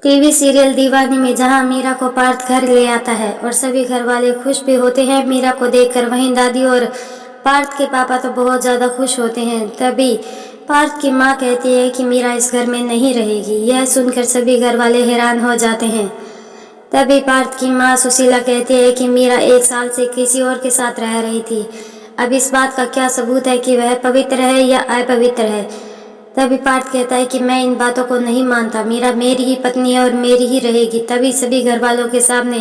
TV serial दीवानी में जहां मीरा को पार्थ घर ले आता है और सभी घर वाले खुश भी होते हैं मीरा को देखकर, वहीं दादी और पार्थ के पापा तो बहुत ज़्यादा खुश होते हैं। तभी पार्थ की मां कहती है कि मीरा इस घर में नहीं रहेगी। यह सुनकर सभी घर वाले हैरान हो जाते हैं। तभी पार्थ की मां सुशीला कहती है कि मीरा 1 साल से किसी और के साथ रह रही थी। अब इस बात का क्या सबूत है कि वह पवित्र है या अपवित्र है। तभी पार्थ कहता है कि मैं इन बातों को नहीं मानता, मीरा मेरी ही पत्नी है और मेरी ही रहेगी। तभी सभी घर वालों के सामने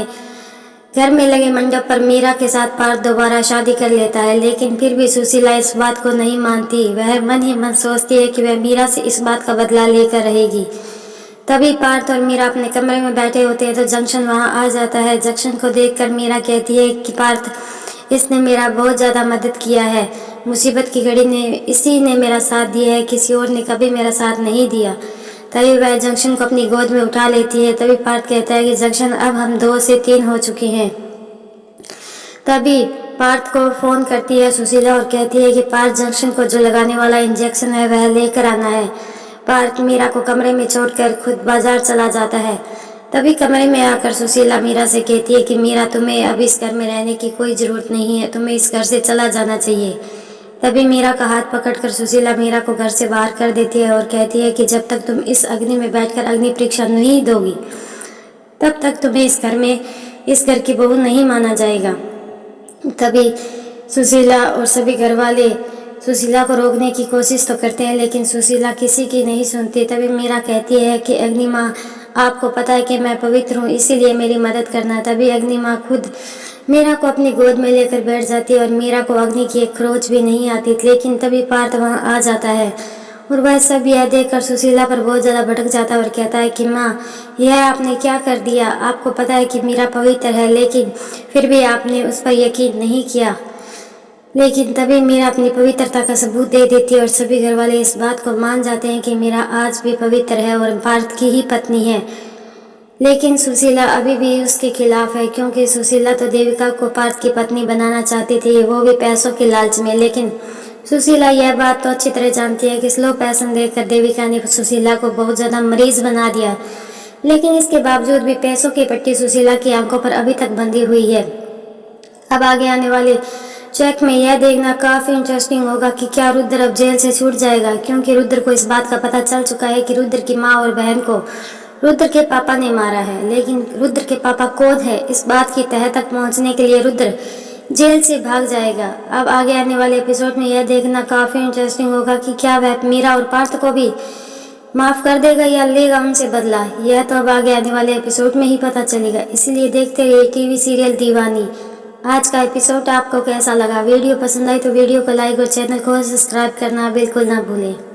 घर में लगे मंडप पर मीरा के साथ पार्थ दोबारा शादी कर लेता है। लेकिन फिर भी सुशीला इस बात को नहीं मानती। वह मन ही मन सोचती है कि वह मीरा से इस बात का बदला लेकर रहेगी। तभी पार्थ और मीरा अपने कमरे में बैठे होते हैं तो जंक्शन वहां आ जाता है। जंक्शन को देखकर मीरा कहती है कि पार्थ, इसने मेरा बहुत ज़्यादा मदद किया है। मुसीबत की घड़ी ने इसी ने मेरा साथ दिया है, किसी और ने कभी मेरा साथ नहीं दिया। तभी वह जंक्शन को अपनी गोद में उठा लेती है। तभी पार्थ कहता है कि जंक्शन, अब हम 2 से 3 हो चुके हैं। तभी पार्थ को फ़ोन करती है सुशीला और कहती है कि पार्थ, जंक्शन को जो लगाने वाला इंजेक्शन है वह लेकर आना है। पार्थ मीरा को कमरे में छोड़कर खुद बाजार चला जाता है। तभी कमरे में आकर सुशीला मीरा से कहती है कि मीरा, तुम्हें अब इस घर में रहने की कोई ज़रूरत नहीं है, तुम्हें इस घर से चला जाना चाहिए। तभी मीरा का हाथ पकड़कर सुशीला मीरा को घर से बाहर कर देती है और कहती है कि जब तक तुम इस अग्नि में बैठकर अग्नि परीक्षा नहीं दोगी तब तक तुम्हें इस घर की बहू नहीं माना जाएगा। तभी सुशीला और सभी घर वाले सुशीला को रोकने की कोशिश तो करते हैं, लेकिन सुशीला किसी की नहीं सुनती। तभी मीरा कहती है कि अग्नि माँ, आपको पता है कि मैं पवित्र हूँ, इसीलिए मेरी मदद करना। तभी अग्नि माँ खुद मीरा को अपनी गोद में लेकर बैठ जाती है और मीरा को अग्नि की एक खरोच भी नहीं आती। लेकिन तभी पार्थ वहाँ आ जाता है और वह सब यह देखकर सुशीला पर बहुत ज़्यादा भड़क जाता है और कहता है कि माँ, यह आपने क्या कर दिया। आपको पता है कि मीरा पवित्र है, लेकिन फिर भी आपने उस पर यकीन नहीं किया। लेकिन तभी मीरा अपनी पवित्रता का सबूत दे देती है और सभी घर वाले इस बात को मान जाते हैं कि मीरा आज भी पवित्र है और पार्थ की ही पत्नी है। लेकिन सुशीला अभी भी उसके खिलाफ है, क्योंकि सुशीला तो देविका को पार्थ की पत्नी बनाना चाहती थी, वो भी पैसों के लालच में। लेकिन सुशीला यह बात तो अच्छी तरह जानती है कि स्लो पैसन देखकर देविका ने सुशीला को बहुत ज़्यादा मरीज बना दिया। लेकिन इसके बावजूद भी पैसों की पट्टी सुशीला की आंखों पर अभी तक बंधी हुई है। अब आगे आने वाले चेक में यह देखना काफ़ी इंटरेस्टिंग होगा कि क्या रुद्र अब जेल से छूट जाएगा, क्योंकि रुद्र को इस बात का पता चल चुका है कि रुद्र की माँ और बहन को रुद्र के पापा ने मारा है। लेकिन रुद्र के पापा कौन है, इस बात की तह तक पहुंचने के लिए रुद्र जेल से भाग जाएगा। अब आगे आने वाले एपिसोड में यह देखना काफ़ी इंटरेस्टिंग होगा कि क्या वह मीरा और पार्थ को भी माफ़ कर देगा या लेगा उनसे बदला। यह तो अब आगे आने वाले एपिसोड में ही पता चलेगा। इसलिए देखते रहिए टीवी सीरियल दीवानी। आज का एपिसोड आपको कैसा लगा? वीडियो पसंद आई तो वीडियो को लाइक और चैनल को सब्सक्राइब करना बिल्कुल ना भूलें।